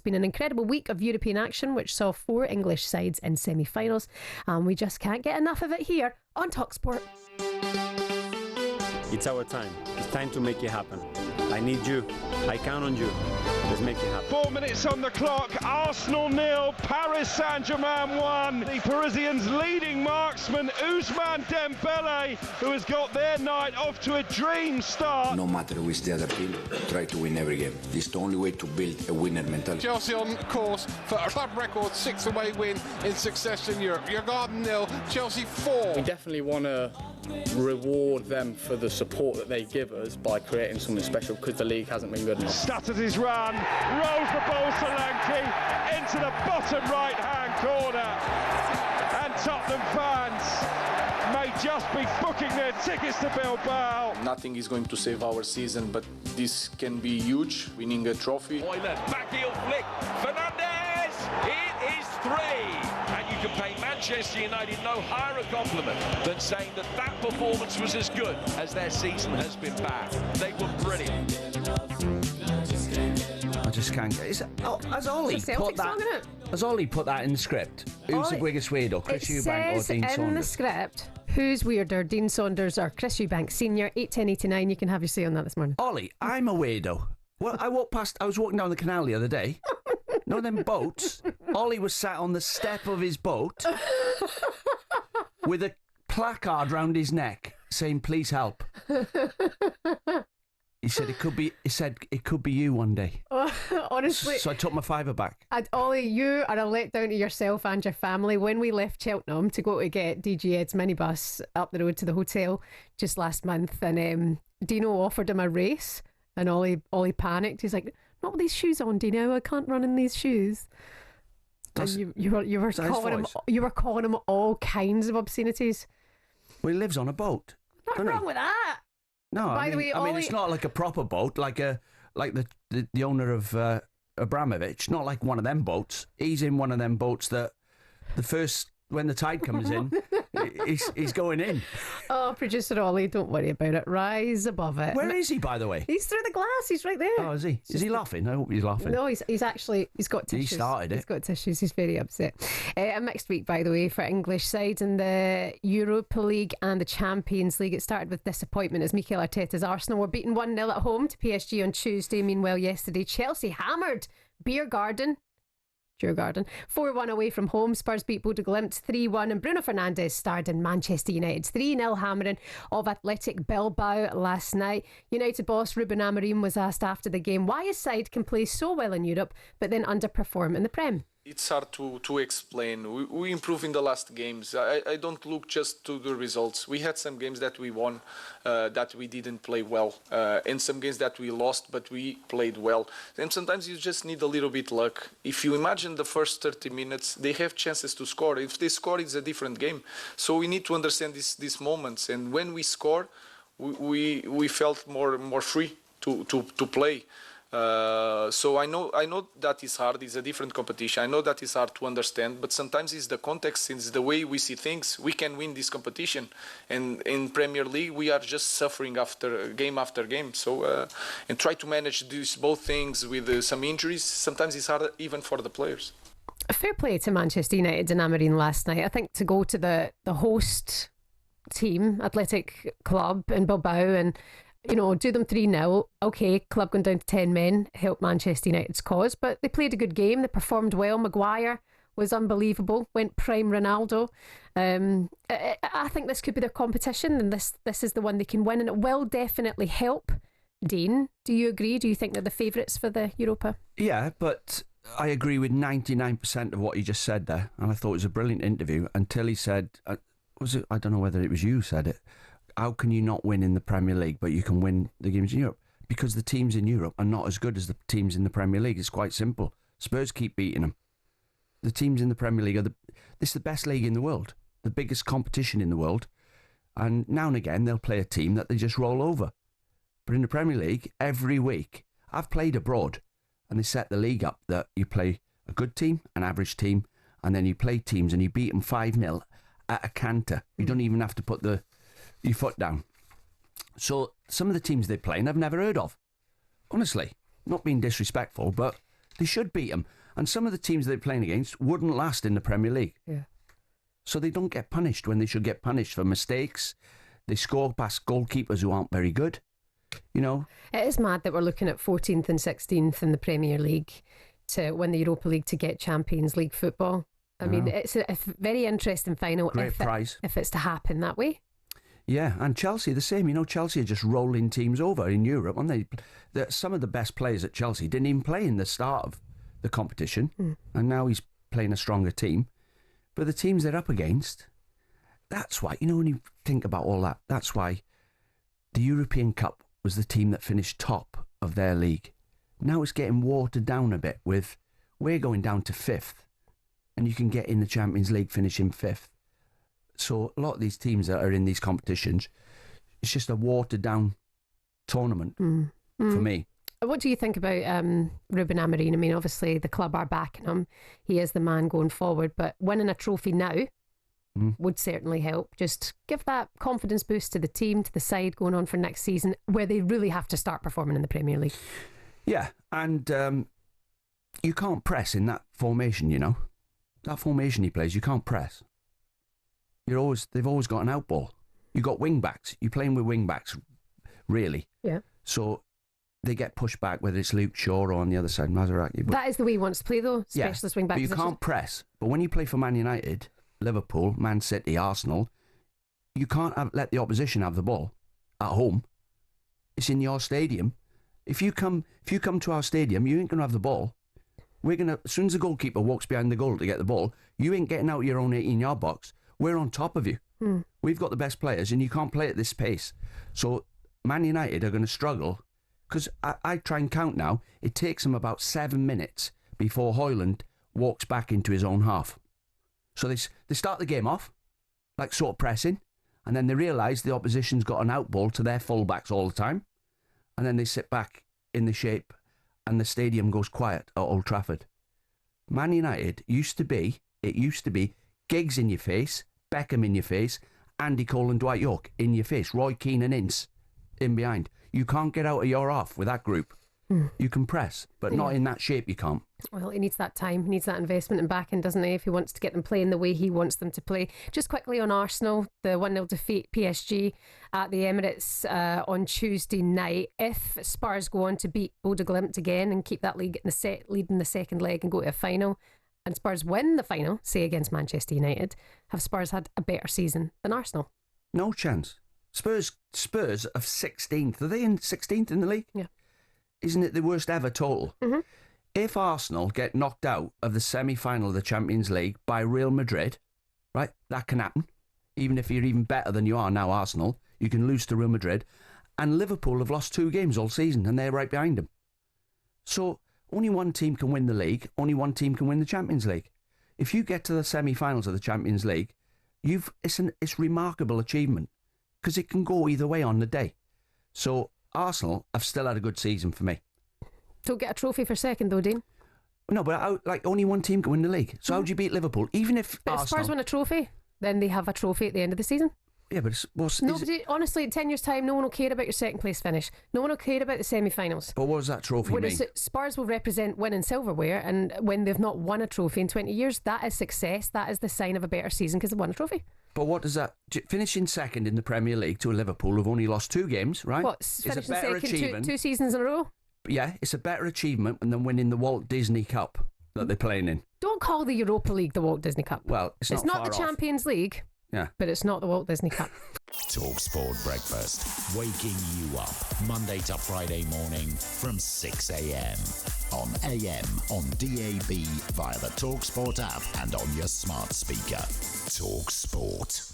been an incredible week of European action, which saw 4 English sides in semi-finals, and we just can't get enough of it here on talkSPORT. It's our time. It's time to make it happen. I need you. I count on you. Let's make it happen. 4 minutes on the clock. Arsenal 0, Paris Saint-Germain 1. The Parisians' leading marksman, Ousmane Dembele, who has got their night off to a dream start. No matter which the other team, try to win every game. It's the only way to build a winner mentality. Chelsea on course for a club record 6th away win in succession in Europe. Jurgen 0, Chelsea 4. We definitely want to reward them for the support that they give us by creating something special, because the league hasn't been good enough. Stutters his run, rolls the ball Solanke into the bottom right hand corner, and Tottenham fans may just be booking their tickets to Bilbao. Nothing is going to save our season, but this can be huge, winning a trophy. Hoyland, backheel flick, Fernandes, it is 3. And you can pay Manchester United no higher a compliment than saying that that performance was as good as their season has been bad. They were brilliant. I just can't get it. Has Ollie put that? Has Ollie put that in the script? Who's the biggest weirdo? Chris Eubank or Dean Saunders? In the script, who's weirder, Dean Saunders or Chris Eubank Senior? 81089. You can have your say on that this morning. Ollie, I'm a weirdo. Well, I was walking down the canal the other day. No, them boats. Ollie was sat on the step of his boat with a placard round his neck saying, "Please help." He said it could be you one day. Honestly. So I took my £5 back. And Ollie, you are a letdown to yourself and your family. When we left Cheltenham to go to get DG Ed's minibus up the road to the hotel just last month, and Dino offered him a race, and Ollie panicked. He's like, "Not with these shoes on, Dino. I can't run in these shoes." And you were calling him all kinds of obscenities. Well, he lives on a boat. Nothing wrong with that. No, I mean, it's not like a proper boat, like the owner of Abramovich. Not like one of them boats. He's in one of them boats that when the tide comes in, he's going in. Oh, producer Ollie, don't worry about it. Rise above it. Where is he, by the way? He's through the glass. He's right there. Oh, is he? Is he laughing? I hope he's laughing. No, he's got tissues. He started it. He's got tissues. He's very upset. A mixed week, by the way, for English sides in the Europa League and the Champions League. It started with disappointment as Mikel Arteta's Arsenal were beaten 1-0 at home to PSG on Tuesday. Meanwhile, yesterday, Chelsea hammered Djurgården 4-1 away from home. Spurs beat Bodø Glimt 3-1, and Bruno Fernandes starred in Manchester United's 3-0 hammering of Athletic Bilbao last night. United boss Ruben Amorim was asked after the game why his side can play so well in Europe but then underperform in the Prem. It's hard to explain. We improve in the last games. I don't look just to the results. We had some games that we won, that we didn't play well, and some games that we lost, but we played well. And sometimes you just need a little bit luck. If you imagine the first 30 minutes, they have chances to score. If they score, it's a different game. So we need to understand these moments. And when we score, we felt more free to play. So I know that is hard. It's a different competition. I know that is hard to understand, but sometimes it's the context, it's the way we see things. We can win this competition, and in Premier League we are just suffering after game. So and try to manage these both things with some injuries. Sometimes it's hard even for the players. Fair play to Manchester United and Amorim last night. I think to go to the host team, Athletic Club in Bilbao, and do them 3-0. Okay, club going down to 10 men, helped Manchester United's cause, but they played a good game. They performed well. Maguire was unbelievable, went prime Ronaldo. I think this could be their competition, and this is the one they can win, and it will definitely help. Dean, do you agree? Do you think they're the favourites for the Europa? Yeah, but I agree with 99% of what he just said there, and I thought it was a brilliant interview until he said, I don't know whether it was you who said it, how can you not win in the Premier League but you can win the games in Europe? Because the teams in Europe are not as good as the teams in the Premier League. It's quite simple. Spurs keep beating them. The teams in the Premier League this is the best league in the world, the biggest competition in the world, and now and again they'll play a team that they just roll over. But in the Premier League, every week, I've played abroad, and they set the league up that you play a good team, an average team, and then you play teams and you beat them 5-0 at a canter. You don't even have to put your foot down. So some of the teams they play, and I've never heard of. Honestly, not being disrespectful, but They should beat them. And some of the teams they're playing against wouldn't last in the Premier League. Yeah. So they don't get punished when they should get punished for mistakes. They score past goalkeepers who aren't very good. You know? It is mad that we're looking at 14th and 16th in the Premier League to win the Europa League to get Champions League football. I mean, it's a very interesting final. Great prize. If it's to happen that way. Yeah, and Chelsea the same. You know, Chelsea are just rolling teams over in Europe, aren't they? Some of the best players at Chelsea didn't even play in the start of the competition, and now he's playing a stronger team. But the teams they're up against, that's why, you know, when you think about all that, that's why the European Cup was the team that finished top of their league. Now it's getting watered down a bit with, we're going down to 5th, and you can get in the Champions League finishing 5th. So a lot of these teams that are in these competitions, it's just a watered down tournament for me. What do you think about Ruben Amorim? I mean, obviously the club are backing him. He is the man going forward, but winning a trophy now would certainly help. Just give that confidence boost to the team, to the side going on for next season, where they really have to start performing in the Premier League. Yeah, and you can't press in that formation, you know. That formation he plays, you can't press. They've always got an out ball. You've got wing backs. You're playing with wing backs, really. Yeah. So they get pushed back, whether it's Luke Shaw or on the other side, Maserati. That is the way he wants to play, though, specialist wing back but you positions. can't press. But when you play for Man United, Liverpool, Man City, Arsenal, you can't let the opposition have the ball at home. It's in your stadium. If you come to our stadium, you ain't going to have the ball. As soon as the goalkeeper walks behind the goal to get the ball, you ain't getting out your own 18-yard box. We're on top of you. We've got the best players, and you can't play at this pace. So Man United are going to struggle, because I try and count now. It takes them about 7 minutes before Højlund walks back into his own half. So they start the game off, like sort of pressing, and then they realise the opposition's got an out ball to their full-backs all the time, and then they sit back in the shape, and the stadium goes quiet at Old Trafford. Man United used to be Giggs in your face, Beckham in your face, Andy Cole and Dwight York in your face, Roy Keane and Ince in behind. You can't get out of your half with that group. You can press, but not in that shape you can't. Well, he needs that time, he needs that investment and backing, doesn't he, if he wants to get them playing the way he wants them to play. Just quickly on Arsenal, the 1-0 defeat PSG at the Emirates on Tuesday night. If Spurs go on to beat Bodø Glimt again and keep that lead in the second leg and go to a final, and Spurs win the final, say against Manchester United, have Spurs had a better season than Arsenal? No chance. Spurs of 16th. Are they in 16th in the league? Yeah. Isn't it the worst ever total? If Arsenal get knocked out of the semi-final of the Champions League by Real Madrid, right, that can happen. Even if you're even better than you are now, Arsenal, you can lose to Real Madrid. And Liverpool have lost 2 games all season, and they're right behind them. So only one team can win the league, only one team can win the Champions League. If you get to the semi-finals of the Champions League, it's remarkable achievement, because it can go either way on the day. So Arsenal have still had a good season for me. Don't get a trophy for second, though, Dean. No, but only one team can win the league. So how do you beat Liverpool? Even if But if Spurs win a trophy, then they have a trophy at the end of the season. Yeah, but honestly, in 10 years' time, no one will care about your second place finish. No one will care about the semi-finals. But what does that trophy mean? Spurs will represent winning silverware, and when they've not won a trophy in 20 years, that is success. That is the sign of a better season, because they've won a trophy. But what does that... Finishing second in the Premier League to a Liverpool who've only lost 2 games, right? What, finishing second 2 seasons in a row? Yeah, it's a better achievement than winning the Walt Disney Cup that they're playing in. Don't call the Europa League the Walt Disney Cup. Well, it's not the Champions League. Yeah. But it's not the Walt Disney Cup. talkSPORT Breakfast, waking you up Monday to Friday morning from 6 a.m. on AM, on DAB, via the talkSPORT app and on your smart speaker. talkSPORT.